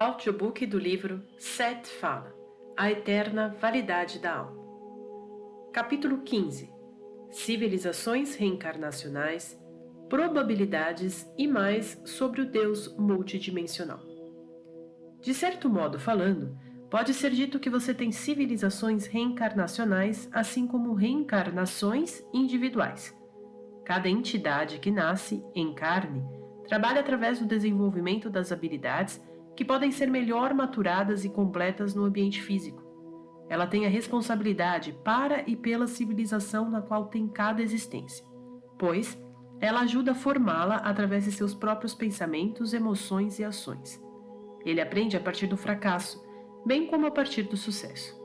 Audiobook do livro Set fala, A Eterna Validade da Alma. Capítulo 15. Civilizações reencarnacionais, probabilidades e mais sobre o Deus multidimensional. De certo modo falando, pode ser dito que você tem civilizações reencarnacionais, assim como reencarnações individuais. Cada entidade que nasce em carne trabalha através do desenvolvimento das habilidades que podem ser melhor maturadas e completas no ambiente físico. Ela tem a responsabilidade para e pela civilização na qual tem cada existência, pois ela ajuda a formá-la através de seus próprios pensamentos, emoções e ações. Ele aprende a partir do fracasso, bem como a partir do sucesso.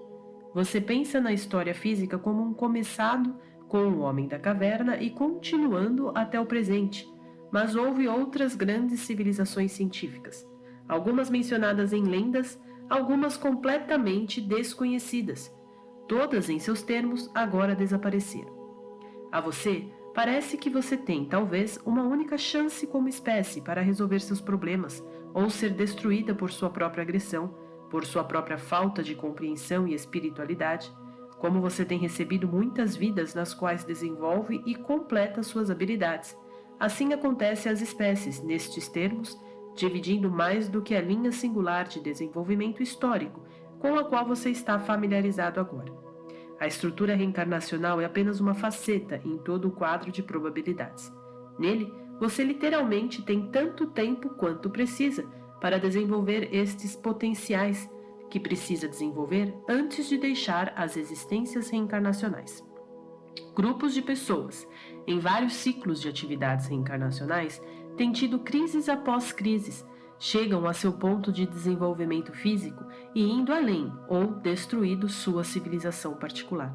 Você pensa na história física como um começado com o homem da caverna e continuando até o presente, mas houve outras grandes civilizações científicas, algumas mencionadas em lendas, algumas completamente desconhecidas. Todas, em seus termos, agora desapareceram. A você, parece que você tem, talvez, uma única chance como espécie para resolver seus problemas ou ser destruída por sua própria agressão, por sua própria falta de compreensão e espiritualidade. Como você tem recebido muitas vidas nas quais desenvolve e completa suas habilidades, assim acontece às espécies, nestes termos, dividindo mais do que a linha singular de desenvolvimento histórico com a qual você está familiarizado agora. A estrutura reencarnacional é apenas uma faceta em todo o quadro de probabilidades. Nele, você literalmente tem tanto tempo quanto precisa para desenvolver estes potenciais que precisa desenvolver antes de deixar as existências reencarnacionais. Grupos de pessoas, em vários ciclos de atividades reencarnacionais, têm tido crises após crises, chegam a seu ponto de desenvolvimento físico e indo além ou destruído sua civilização particular.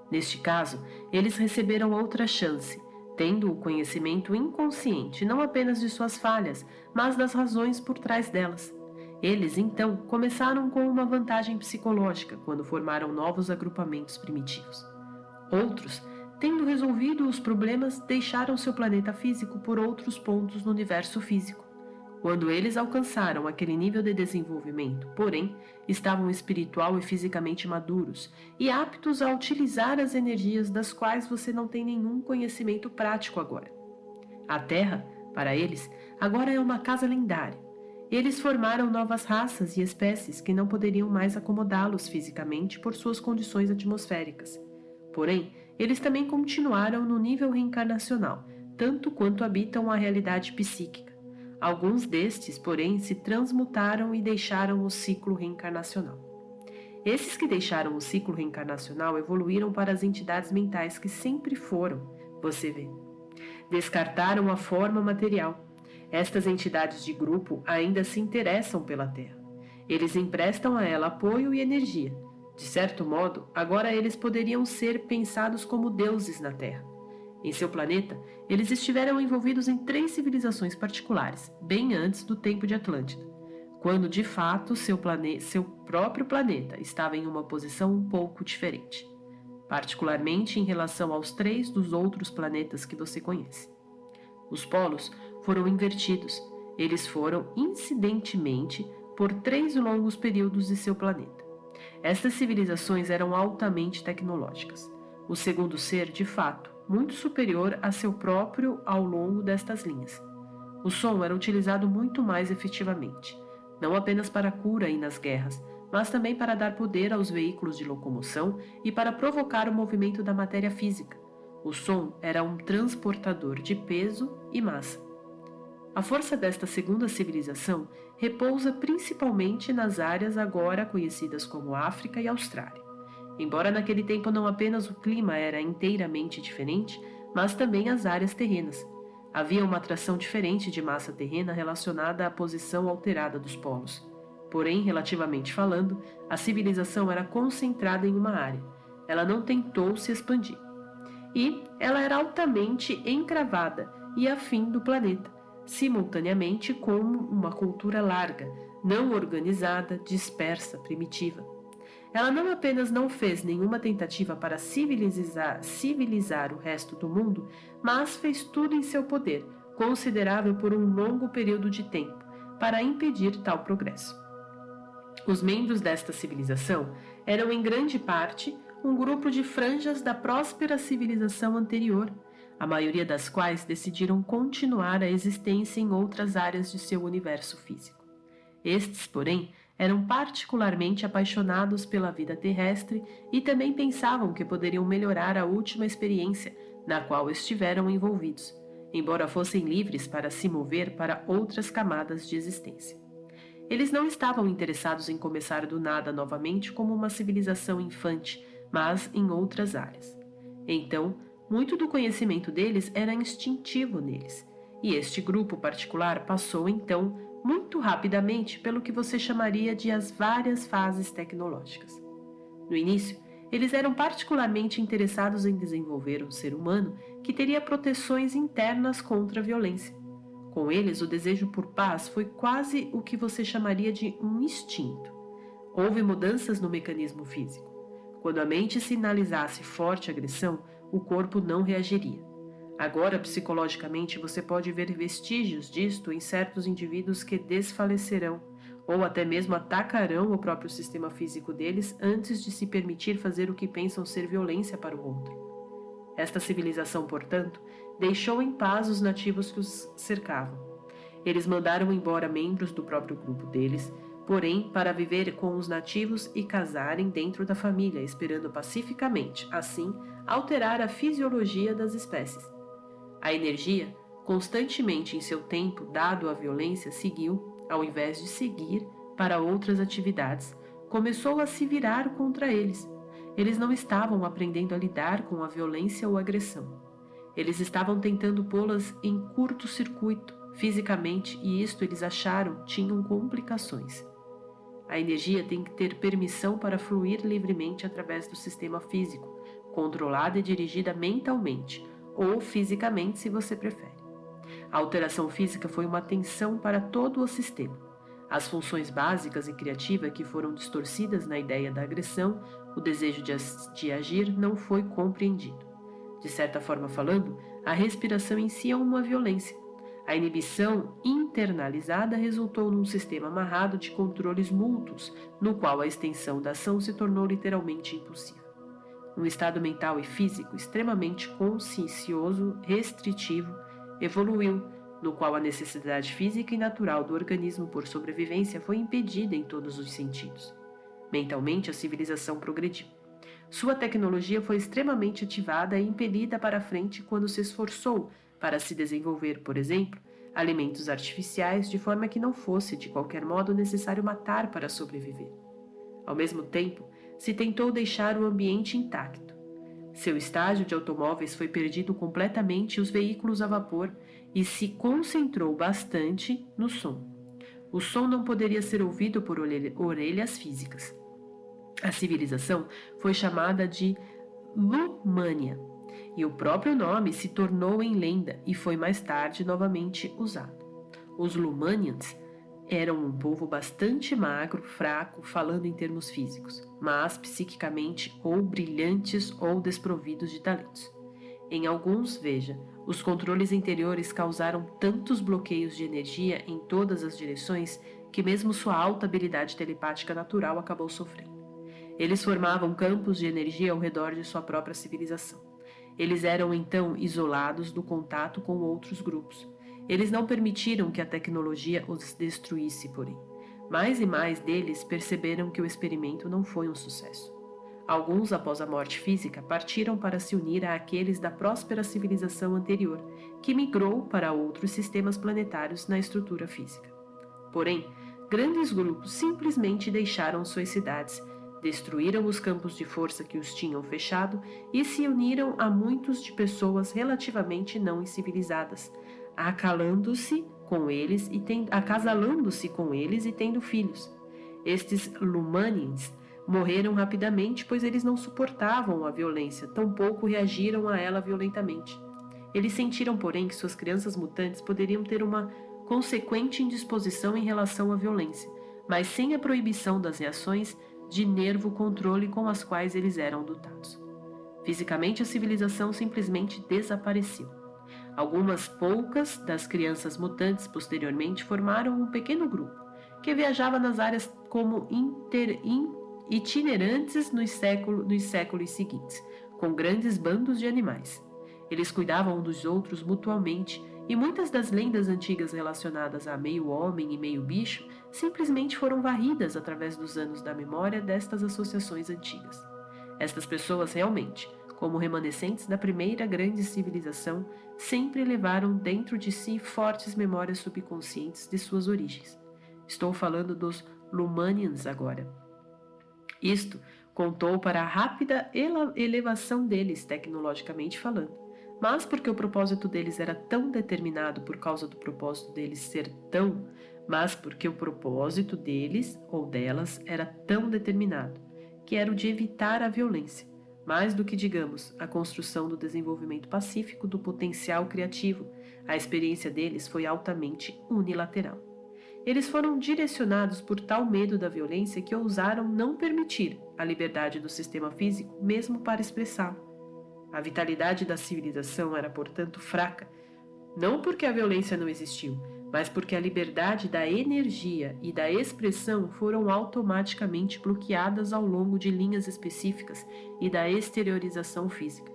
Neste caso, eles receberam outra chance, tendo o conhecimento inconsciente não apenas de suas falhas, mas das razões por trás delas. Eles, então, começaram com uma vantagem psicológica quando formaram novos agrupamentos primitivos. Outros, tendo resolvido os problemas, deixaram seu planeta físico por outros pontos no universo físico. Quando eles alcançaram aquele nível de desenvolvimento, porém, estavam espiritual e fisicamente maduros e aptos a utilizar as energias das quais você não tem nenhum conhecimento prático agora. A Terra, para eles, agora é uma casa lendária. Eles formaram novas raças e espécies que não poderiam mais acomodá-los fisicamente por suas condições atmosféricas. Porém, eles também continuaram no nível reencarnacional, tanto quanto habitam a realidade psíquica. Alguns destes, porém, se transmutaram e deixaram o ciclo reencarnacional. Esses que deixaram o ciclo reencarnacional evoluíram para as entidades mentais que sempre foram, você vê. Descartaram a forma material. Estas entidades de grupo ainda se interessam pela Terra. Eles emprestam a ela apoio e energia. De certo modo, agora eles poderiam ser pensados como deuses na Terra. Em seu planeta, eles estiveram envolvidos em 3 civilizações particulares, bem antes do tempo de Atlântida, quando de fato seu próprio planeta estava em uma posição um pouco diferente, particularmente em relação aos 3 dos outros planetas que você conhece. Os polos foram invertidos, eles foram, incidentemente, por 3 longos períodos de seu planeta. Estas civilizações eram altamente tecnológicas. O segundo ser, de fato, muito superior a seu próprio ao longo destas linhas. O som era utilizado muito mais efetivamente, não apenas para a cura e nas guerras, mas também para dar poder aos veículos de locomoção e para provocar o movimento da matéria física. O som era um transportador de peso e massa. A força desta segunda civilização repousa principalmente nas áreas agora conhecidas como África e Austrália. Embora naquele tempo não apenas o clima era inteiramente diferente, mas também as áreas terrenas. Havia uma atração diferente de massa terrena relacionada à posição alterada dos polos. Porém, relativamente falando, a civilização era concentrada em uma área. Ela não tentou se expandir. E ela era altamente encravada e afim do planeta, simultaneamente como uma cultura larga, não organizada, dispersa, primitiva. Ela não apenas não fez nenhuma tentativa para civilizar o resto do mundo, mas fez tudo em seu poder, considerável por um longo período de tempo, para impedir tal progresso. Os membros desta civilização eram em grande parte um grupo de franjas da próspera civilização anterior, a maioria das quais decidiram continuar a existência em outras áreas de seu universo físico. Estes, porém, eram particularmente apaixonados pela vida terrestre e também pensavam que poderiam melhorar a última experiência na qual estiveram envolvidos, embora fossem livres para se mover para outras camadas de existência. Eles não estavam interessados em começar do nada novamente como uma civilização infante, mas em outras áreas. Então, muito do conhecimento deles era instintivo neles, e este grupo particular passou, então, muito rapidamente pelo que você chamaria de as várias fases tecnológicas. No início, eles eram particularmente interessados em desenvolver um ser humano que teria proteções internas contra a violência. Com eles, o desejo por paz foi quase o que você chamaria de um instinto. Houve mudanças no mecanismo físico. Quando a mente sinalizasse forte agressão, o corpo não reagiria. Agora, psicologicamente, você pode ver vestígios disto em certos indivíduos que desfalecerão, ou até mesmo atacarão o próprio sistema físico deles antes de se permitir fazer o que pensam ser violência para o outro. Esta civilização, portanto, deixou em paz os nativos que os cercavam. Eles mandaram embora membros do próprio grupo deles, porém, para viver com os nativos e casarem dentro da família, esperando pacificamente, assim, alterar a fisiologia das espécies. A energia, constantemente em seu tempo dado à violência, seguiu, ao invés de seguir para outras atividades, começou a se virar contra eles. Eles não estavam aprendendo a lidar com a violência ou agressão. Eles estavam tentando pô-las em curto-circuito, fisicamente, e isto eles acharam tinham complicações. A energia tem que ter permissão para fluir livremente através do sistema físico, controlada e dirigida mentalmente, ou fisicamente, se você prefere. A alteração física foi uma tensão para todo o sistema. As funções básicas e criativas que foram distorcidas na ideia da agressão, o desejo de agir não foi compreendido. De certa forma falando, a respiração em si é uma violência. A inibição internalizada resultou num sistema amarrado de controles mútuos, no qual a extensão da ação se tornou literalmente impossível. Um estado mental e físico extremamente consciencioso, restritivo, evoluiu, no qual a necessidade física e natural do organismo por sobrevivência foi impedida em todos os sentidos. Mentalmente, a civilização progrediu. Sua tecnologia foi extremamente ativada e impelida para frente quando se esforçou para se desenvolver, por exemplo, alimentos artificiais de forma que não fosse, de qualquer modo, necessário matar para sobreviver. Ao mesmo tempo, se tentou deixar o ambiente intacto. Seu estágio de automóveis foi perdido completamente e os veículos a vapor e se concentrou bastante no som. O som não poderia ser ouvido por orelhas físicas. A civilização foi chamada de Lumânia, e o próprio nome se tornou em lenda e foi mais tarde novamente usado. Os Lumanians eram um povo bastante magro, fraco, falando em termos físicos, mas psiquicamente ou brilhantes ou desprovidos de talentos. Em alguns, veja, os controles interiores causaram tantos bloqueios de energia em todas as direções que mesmo sua alta habilidade telepática natural acabou sofrendo. Eles formavam campos de energia ao redor de sua própria civilização. Eles eram então isolados do contato com outros grupos. Eles não permitiram que a tecnologia os destruísse, porém. Mais e mais deles perceberam que o experimento não foi um sucesso. Alguns, após a morte física, partiram para se unir àqueles da próspera civilização anterior, que migrou para outros sistemas planetários na estrutura física. Porém, grandes grupos simplesmente deixaram suas cidades, destruíram os campos de força que os tinham fechado e se uniram a muitos de pessoas relativamente não civilizadas, acasalando-se com eles e tendo filhos. Estes Lumanians morreram rapidamente, pois eles não suportavam a violência, tampouco reagiram a ela violentamente. Eles sentiram, porém, que suas crianças mutantes poderiam ter uma consequente indisposição em relação à violência, mas sem a proibição das reações de nervo controle com as quais eles eram dotados. Fisicamente, a civilização simplesmente desapareceu. Algumas poucas das crianças mutantes posteriormente formaram um pequeno grupo que viajava nas áreas como itinerantes nos séculos seguintes, com grandes bandos de animais. Eles cuidavam uns dos outros mutuamente, e muitas das lendas antigas relacionadas a meio homem e meio bicho simplesmente foram varridas através dos anos da memória destas associações antigas. Estas pessoas realmente, como remanescentes da primeira grande civilização, sempre levaram dentro de si fortes memórias subconscientes de suas origens. Estou falando dos Lumanians agora. Isto contou para a rápida elevação deles, tecnologicamente falando. Mas porque o propósito deles era tão determinado por causa do propósito deles ser tão, mas porque o propósito deles ou delas era tão determinado, que era o de evitar a violência, mais do que, digamos, a construção do desenvolvimento pacífico do potencial criativo. A experiência deles foi altamente unilateral. Eles foram direcionados por tal medo da violência que ousaram não permitir a liberdade do sistema físico, mesmo para expressá-lo. A vitalidade da civilização era, portanto, fraca, não porque a violência não existiu, mas porque a liberdade da energia e da expressão foram automaticamente bloqueadas ao longo de linhas específicas e da exteriorização física.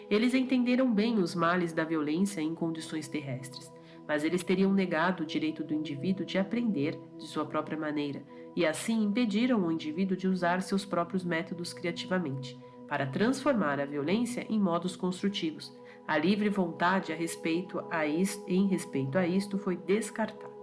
Eles entenderam bem os males da violência em condições terrestres, mas eles teriam negado o direito do indivíduo de aprender de sua própria maneira e assim impediram o indivíduo de usar seus próprios métodos criativamente, para transformar a violência em modos construtivos. A livre vontade em respeito a isto foi descartada.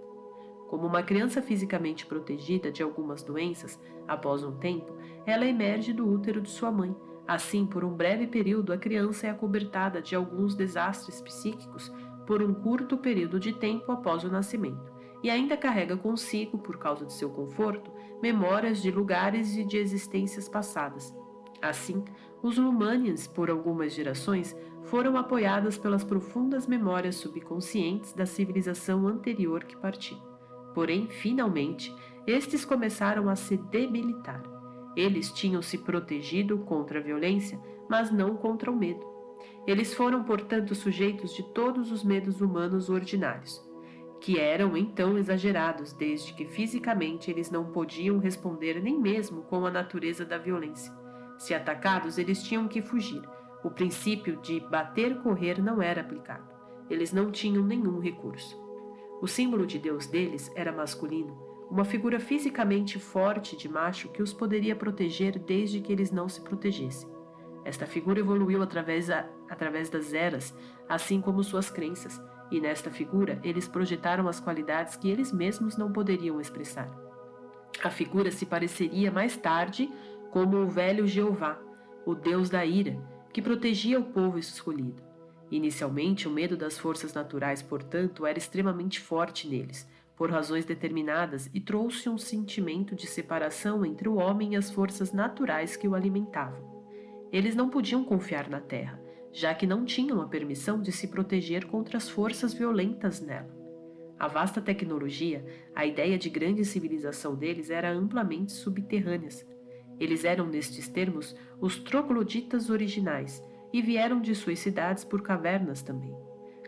Como uma criança fisicamente protegida de algumas doenças, após um tempo, ela emerge do útero de sua mãe. Assim, por um breve período, a criança é acobertada de alguns desastres psíquicos por um curto período de tempo após o nascimento, e ainda carrega consigo, por causa de seu conforto, memórias de lugares e de existências passadas. Assim, os Lumanians, por algumas gerações, foram apoiadas pelas profundas memórias subconscientes da civilização anterior que partiu. Porém, finalmente, estes começaram a se debilitar. Eles tinham se protegido contra a violência, mas não contra o medo. Eles foram, portanto, sujeitos de todos os medos humanos ordinários, que eram então exagerados, desde que fisicamente eles não podiam responder nem mesmo com a natureza da violência. Se atacados, eles tinham que fugir. O princípio de bater-correr não era aplicado. Eles não tinham nenhum recurso. O símbolo de Deus deles era masculino, uma figura fisicamente forte de macho que os poderia proteger desde que eles não se protegessem. Esta figura evoluiu através das eras, assim como suas crenças, e nesta figura eles projetaram as qualidades que eles mesmos não poderiam expressar. A figura se pareceria mais tarde como o velho Jeová, o Deus da ira, que protegia o povo escolhido. Inicialmente, o medo das forças naturais, portanto, era extremamente forte neles, por razões determinadas, e trouxe um sentimento de separação entre o homem e as forças naturais que o alimentavam. Eles não podiam confiar na terra, já que não tinham a permissão de se proteger contra as forças violentas nela. A vasta tecnologia, a ideia de grande civilização deles era amplamente subterrânea. Eles eram, nestes termos, os trogloditas originais e vieram de suas cidades por cavernas também.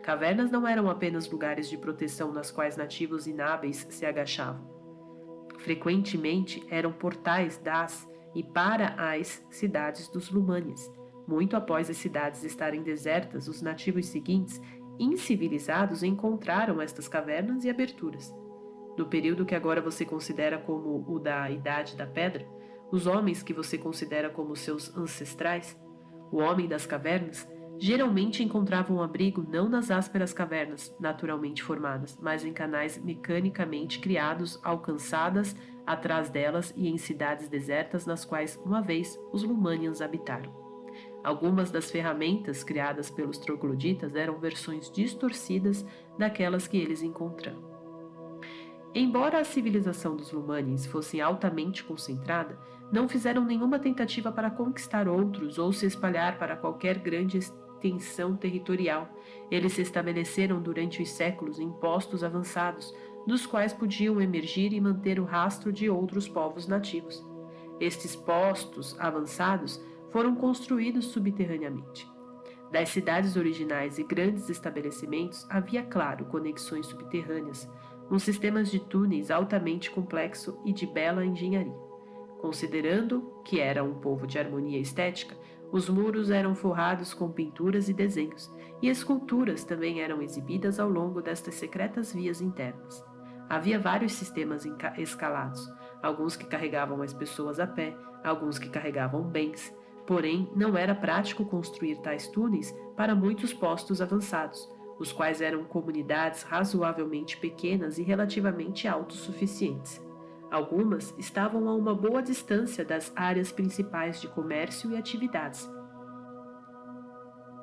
Cavernas não eram apenas lugares de proteção nas quais nativos inábeis se agachavam. Frequentemente eram portais das e para as cidades dos Lumanians. Muito após as cidades estarem desertas, os nativos seguintes, incivilizados, encontraram estas cavernas e aberturas. No período que agora você considera como o da Idade da Pedra, os homens que você considera como seus ancestrais, o homem das cavernas, geralmente encontravam abrigo não nas ásperas cavernas naturalmente formadas, mas em canais mecanicamente criados, alcançadas atrás delas e em cidades desertas nas quais, uma vez, os Lumanians habitaram. Algumas das ferramentas criadas pelos trogloditas eram versões distorcidas daquelas que eles encontraram. Embora a civilização dos Lumanians fosse altamente concentrada, não fizeram nenhuma tentativa para conquistar outros ou se espalhar para qualquer grande extensão territorial. Eles se estabeleceram durante os séculos em postos avançados, dos quais podiam emergir e manter o rastro de outros povos nativos. Estes postos avançados foram construídos subterraneamente. Das cidades originais e grandes estabelecimentos havia, claro, conexões subterrâneas, um sistema de túneis altamente complexo e de bela engenharia. Considerando que era um povo de harmonia estética, os muros eram forrados com pinturas e desenhos, e esculturas também eram exibidas ao longo destas secretas vias internas. Havia vários sistemas escalados, alguns que carregavam as pessoas a pé, alguns que carregavam bens, porém não era prático construir tais túneis para muitos postos avançados, os quais eram comunidades razoavelmente pequenas e relativamente autossuficientes. Algumas estavam a uma boa distância das áreas principais de comércio e atividades.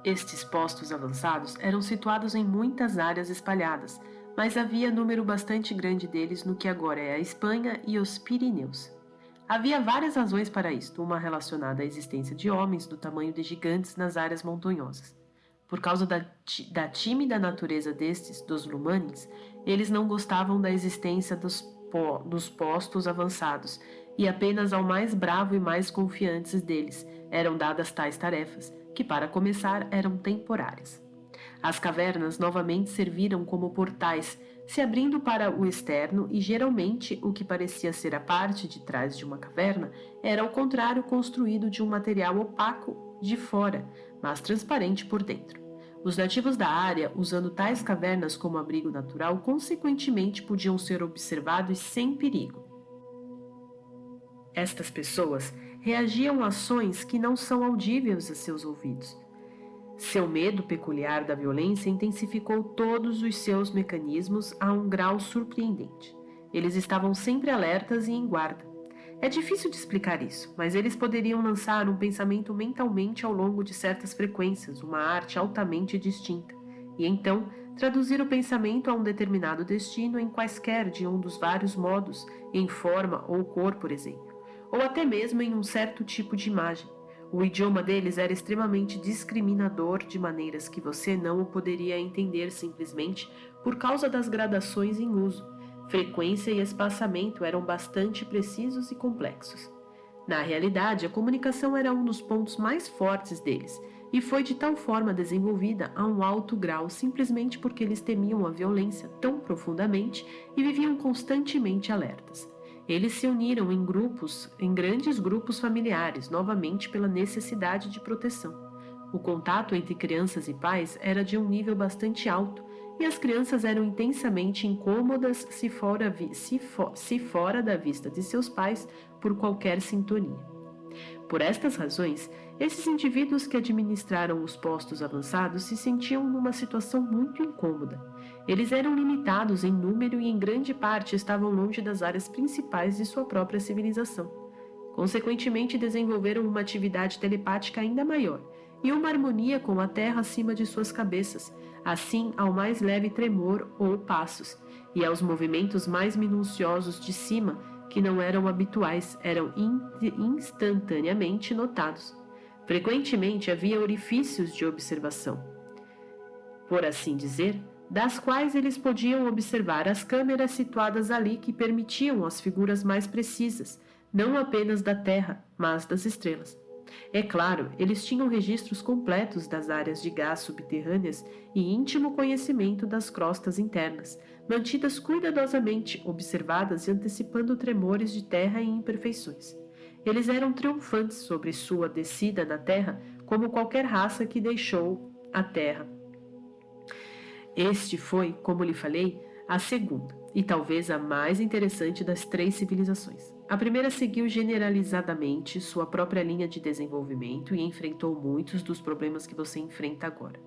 Estes postos avançados eram situados em muitas áreas espalhadas, mas havia número bastante grande deles no que agora é a Espanha e os Pirineus. Havia várias razões para isto, uma relacionada à existência de homens do tamanho de gigantes nas áreas montanhosas. Por causa da tímida natureza destes, dos Lumanes, eles não gostavam da existência dos postos avançados, e apenas ao mais bravo e mais confiantes deles eram dadas tais tarefas, que para começar eram temporárias. As cavernas novamente serviram como portais, se abrindo para o externo, e geralmente o que parecia ser a parte de trás de uma caverna era ao contrário construído de um material opaco de fora, mas transparente por dentro. Os nativos da área, usando tais cavernas como abrigo natural, consequentemente podiam ser observados sem perigo. Estas pessoas reagiam a ações que não são audíveis a seus ouvidos. Seu medo peculiar da violência intensificou todos os seus mecanismos a um grau surpreendente. Eles estavam sempre alertas e em guarda. É difícil de explicar isso, mas eles poderiam lançar um pensamento mentalmente ao longo de certas frequências, uma arte altamente distinta, e então traduzir o pensamento a um determinado destino em quaisquer de um dos vários modos, em forma ou cor, por exemplo, ou até mesmo em um certo tipo de imagem. O idioma deles era extremamente discriminador de maneiras que você não o poderia entender simplesmente por causa das gradações em uso. Frequência e espaçamento eram bastante precisos e complexos. Na realidade, a comunicação era um dos pontos mais fortes deles, e foi de tal forma desenvolvida a um alto grau simplesmente porque eles temiam a violência tão profundamente e viviam constantemente alertas. Eles se uniram em grandes grupos familiares, novamente pela necessidade de proteção. O contato entre crianças e pais era de um nível bastante alto, e as crianças eram intensamente incômodas se fora da vista de seus pais por qualquer sintonia. Por estas razões, esses indivíduos que administraram os postos avançados se sentiam numa situação muito incômoda. Eles eram limitados em número e em grande parte estavam longe das áreas principais de sua própria civilização. Consequentemente, desenvolveram uma atividade telepática ainda maior e uma harmonia com a terra acima de suas cabeças, assim ao mais leve tremor ou passos, e aos movimentos mais minuciosos de cima, que não eram habituais, eram instantaneamente notados. Frequentemente havia orifícios de observação, por assim dizer, das quais eles podiam observar as câmeras situadas ali que permitiam as figuras mais precisas, não apenas da Terra, mas das estrelas. É claro, eles tinham registros completos das áreas de gás subterrâneas e íntimo conhecimento das crostas internas, mantidas cuidadosamente, observadas e antecipando tremores de terra e imperfeições. Eles eram triunfantes sobre sua descida na Terra, como qualquer raça que deixou a Terra. Este foi, como lhe falei, a segunda, e talvez a mais interessante das três civilizações. A primeira seguiu generalizadamente sua própria linha de desenvolvimento e enfrentou muitos dos problemas que você enfrenta agora.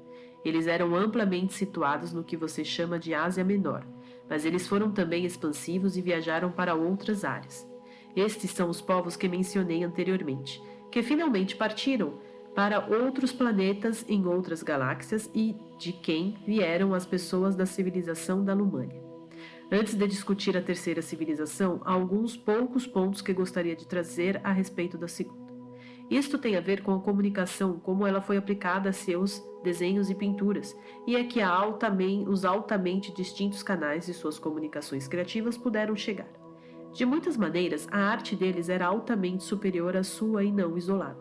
Eles eram amplamente situados no que você chama de Ásia Menor, mas eles foram também expansivos e viajaram para outras áreas. Estes são os povos que mencionei anteriormente, que finalmente partiram para outros planetas em outras galáxias e de quem vieram as pessoas da civilização da Lumânia. Antes de discutir a terceira civilização, há alguns poucos pontos que gostaria de trazer a respeito da segunda. Isto tem a ver com a comunicação, como ela foi aplicada a seus desenhos e pinturas, e é que os altamente distintos canais de suas comunicações criativas puderam chegar. De muitas maneiras, a arte deles era altamente superior à sua e não isolada.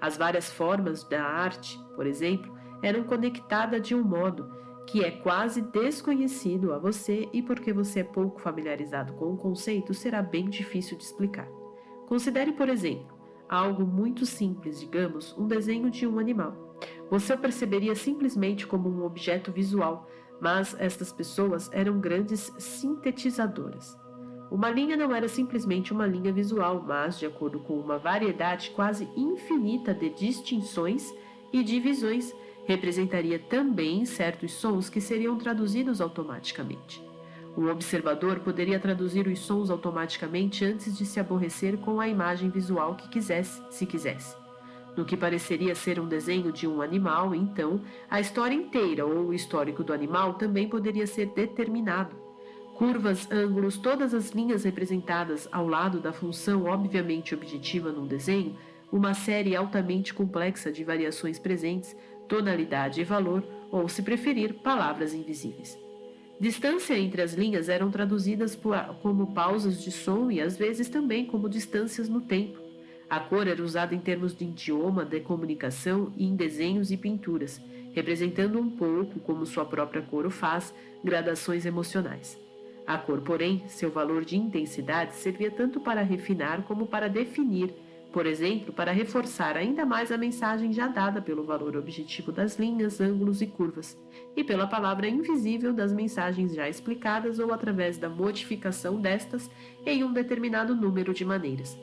As várias formas da arte, por exemplo, eram conectadas de um modo que é quase desconhecido a você e porque você é pouco familiarizado com o conceito, será bem difícil de explicar. Considere, por exemplo, algo muito simples, digamos, um desenho de um animal. Você o perceberia simplesmente como um objeto visual, mas estas pessoas eram grandes sintetizadoras. Uma linha não era simplesmente uma linha visual, mas, de acordo com uma variedade quase infinita de distinções e divisões, representaria também certos sons que seriam traduzidos automaticamente. Um observador poderia traduzir os sons automaticamente antes de se aborrecer com a imagem visual que quisesse, se quisesse. No que pareceria ser um desenho de um animal, então, a história inteira ou o histórico do animal também poderia ser determinado. Curvas, ângulos, todas as linhas representadas ao lado da função obviamente objetiva num desenho, uma série altamente complexa de variações presentes, tonalidade e valor, ou, se preferir, palavras invisíveis. Distância entre as linhas eram traduzidas como pausas de som e às vezes também como distâncias no tempo. A cor era usada em termos de idioma, de comunicação e em desenhos e pinturas, representando um pouco, como sua própria cor o faz, gradações emocionais. A cor, porém, seu valor de intensidade servia tanto para refinar como para definir, por exemplo, para reforçar ainda mais a mensagem já dada pelo valor objetivo das linhas, ângulos e curvas, e pela palavra invisível das mensagens já explicadas ou através da modificação destas em um determinado número de maneiras.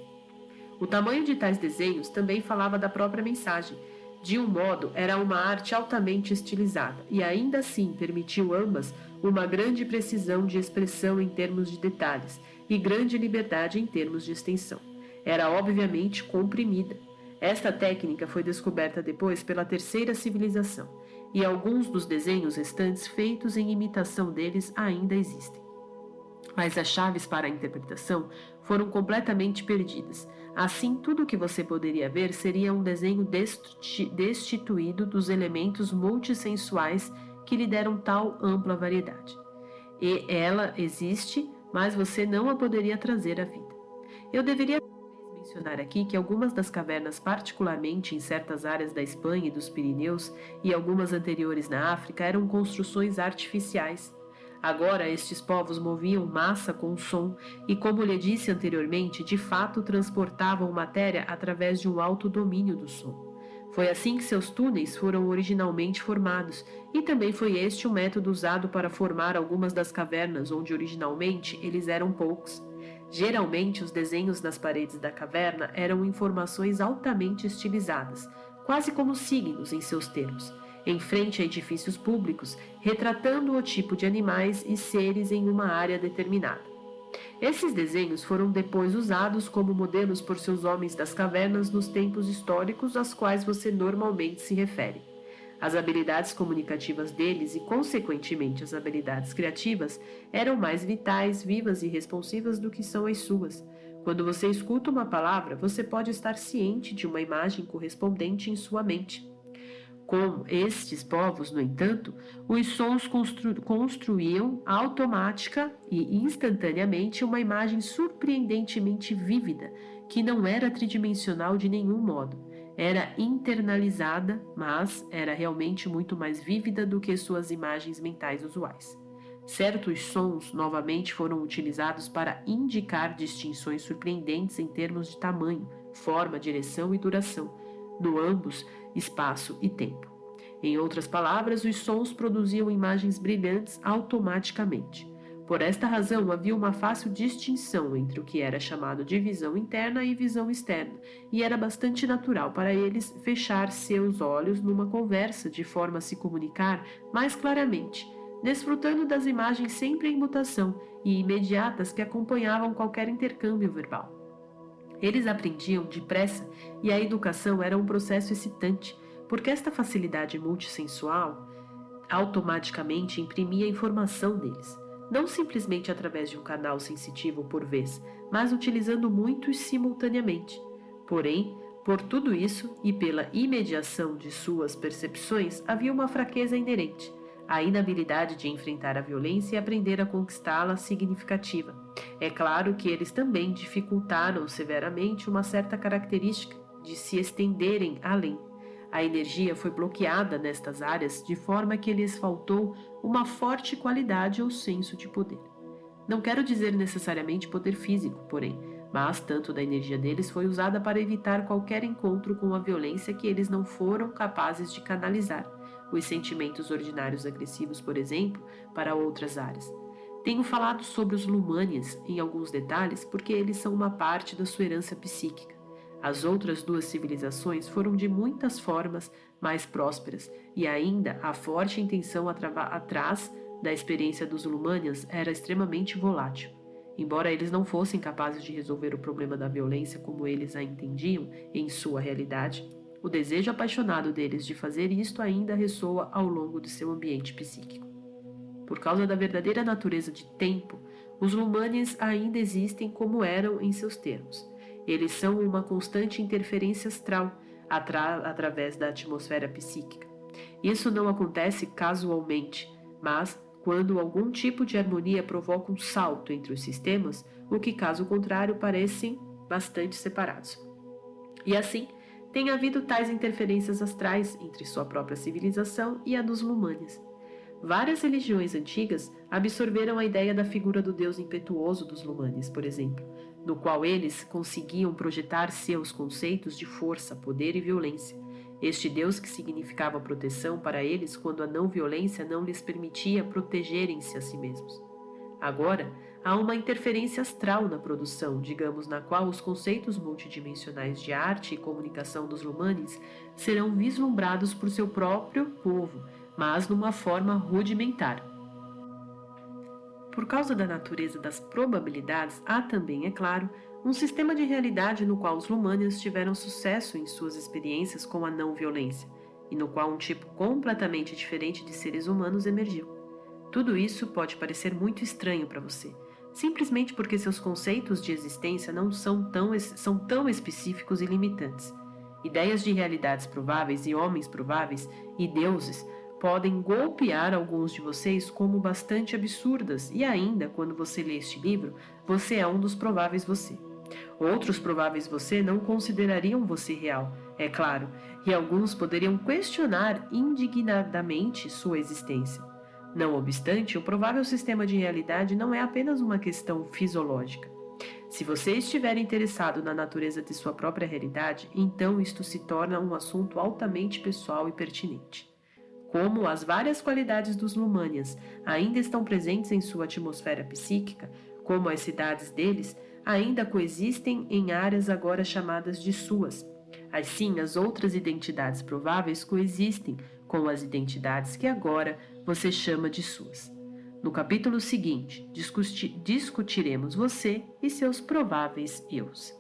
O tamanho de tais desenhos também falava da própria mensagem. De um modo, era uma arte altamente estilizada e ainda assim permitiu ambas uma grande precisão de expressão em termos de detalhes e grande liberdade em termos de extensão. Era obviamente comprimida. Esta técnica foi descoberta depois pela terceira civilização e alguns dos desenhos restantes feitos em imitação deles ainda existem. Mas as chaves para a interpretação foram completamente perdidas. Assim, tudo o que você poderia ver seria um desenho destituído dos elementos multissensuais que lhe deram tal ampla variedade. E ela existe, mas você não a poderia trazer à vida. Eu deveria mencionar aqui que algumas das cavernas, particularmente em certas áreas da Espanha e dos Pirineus, e algumas anteriores na África, eram construções artificiais. Agora, estes povos moviam massa com som e, como lhe disse anteriormente, de fato transportavam matéria através de um alto domínio do som. Foi assim que seus túneis foram originalmente formados, e também foi este o método usado para formar algumas das cavernas onde originalmente eles eram poucos. Geralmente, os desenhos nas paredes da caverna eram informações altamente estilizadas, quase como signos em seus termos, em frente a edifícios públicos, retratando o tipo de animais e seres em uma área determinada. Esses desenhos foram depois usados como modelos por seus homens das cavernas nos tempos históricos aos quais você normalmente se refere. As habilidades comunicativas deles e, consequentemente, as habilidades criativas eram mais vitais, vivas e responsivas do que são as suas. Quando você escuta uma palavra, você pode estar ciente de uma imagem correspondente em sua mente. Com estes povos, no entanto, os sons construíam automática e instantaneamente uma imagem surpreendentemente vívida, que não era tridimensional de nenhum modo. Era internalizada, mas era realmente muito mais vívida do que suas imagens mentais usuais. Certos sons novamente foram utilizados para indicar distinções surpreendentes em termos de tamanho, forma, direção e duração, no ambos espaço e tempo. Em outras palavras, os sons produziam imagens brilhantes automaticamente. Por esta razão, havia uma fácil distinção entre o que era chamado de visão interna e visão externa, e era bastante natural para eles fechar seus olhos numa conversa de forma a se comunicar mais claramente, desfrutando das imagens sempre em mutação e imediatas que acompanhavam qualquer intercâmbio verbal. Eles aprendiam depressa e a educação era um processo excitante, porque esta facilidade multissensual automaticamente imprimia a informação deles, não simplesmente através de um canal sensitivo por vez, mas utilizando muitos simultaneamente. Porém, por tudo isso e pela imediação de suas percepções, havia uma fraqueza inerente, a inabilidade de enfrentar a violência e aprender a conquistá-la significativa. É claro que eles também dificultaram severamente uma certa característica de se estenderem além. A energia foi bloqueada nestas áreas de forma que lhes faltou uma forte qualidade ou senso de poder. Não quero dizer necessariamente poder físico, porém, mas tanto da energia deles foi usada para evitar qualquer encontro com a violência que eles não foram capazes de canalizar, os sentimentos ordinários agressivos, por exemplo, para outras áreas. Tenho falado sobre os Lumanians em alguns detalhes porque eles são uma parte da sua herança psíquica. As outras duas civilizações foram de muitas formas mais prósperas e ainda a forte intenção atrás da experiência dos Lumanians era extremamente volátil. Embora eles não fossem capazes de resolver o problema da violência como eles a entendiam em sua realidade, o desejo apaixonado deles de fazer isto ainda ressoa ao longo de seu ambiente psíquico. Por causa da verdadeira natureza de tempo, os Lumanians ainda existem como eram em seus termos. Eles são uma constante interferência astral através da atmosfera psíquica. Isso não acontece casualmente, mas quando algum tipo de harmonia provoca um salto entre os sistemas, o que, caso contrário, parecem bastante separados. E assim, tem havido tais interferências astrais entre sua própria civilização e a dos Lumanians. Várias religiões antigas absorveram a ideia da figura do deus impetuoso dos Lumanians, por exemplo, no qual eles conseguiam projetar seus conceitos de força, poder e violência. Este Deus que significava proteção para eles quando a não-violência não lhes permitia protegerem-se a si mesmos. Agora, há uma interferência astral na produção, digamos, na qual os conceitos multidimensionais de arte e comunicação dos Lumanians serão vislumbrados por seu próprio povo, mas numa forma rudimentar. Por causa da natureza das probabilidades, há também, é claro, um sistema de realidade no qual os Lumanians tiveram sucesso em suas experiências com a não-violência, e no qual um tipo completamente diferente de seres humanos emergiu. Tudo isso pode parecer muito estranho para você, simplesmente porque seus conceitos de existência não são tão específicos e limitantes. Ideias de realidades prováveis e homens prováveis e deuses podem golpear alguns de vocês como bastante absurdas e ainda, quando você lê este livro, você é um dos prováveis você. Outros prováveis você não considerariam você real, é claro, e alguns poderiam questionar indignadamente sua existência. Não obstante, o provável sistema de realidade não é apenas uma questão fisiológica. Se você estiver interessado na natureza de sua própria realidade, então isto se torna um assunto altamente pessoal e pertinente. Como as várias qualidades dos Lumanians ainda estão presentes em sua atmosfera psíquica, como as cidades deles, ainda coexistem em áreas agora chamadas de suas. Assim, as outras identidades prováveis coexistem com as identidades que agora você chama de suas. No capítulo seguinte, discutiremos você e seus prováveis eus.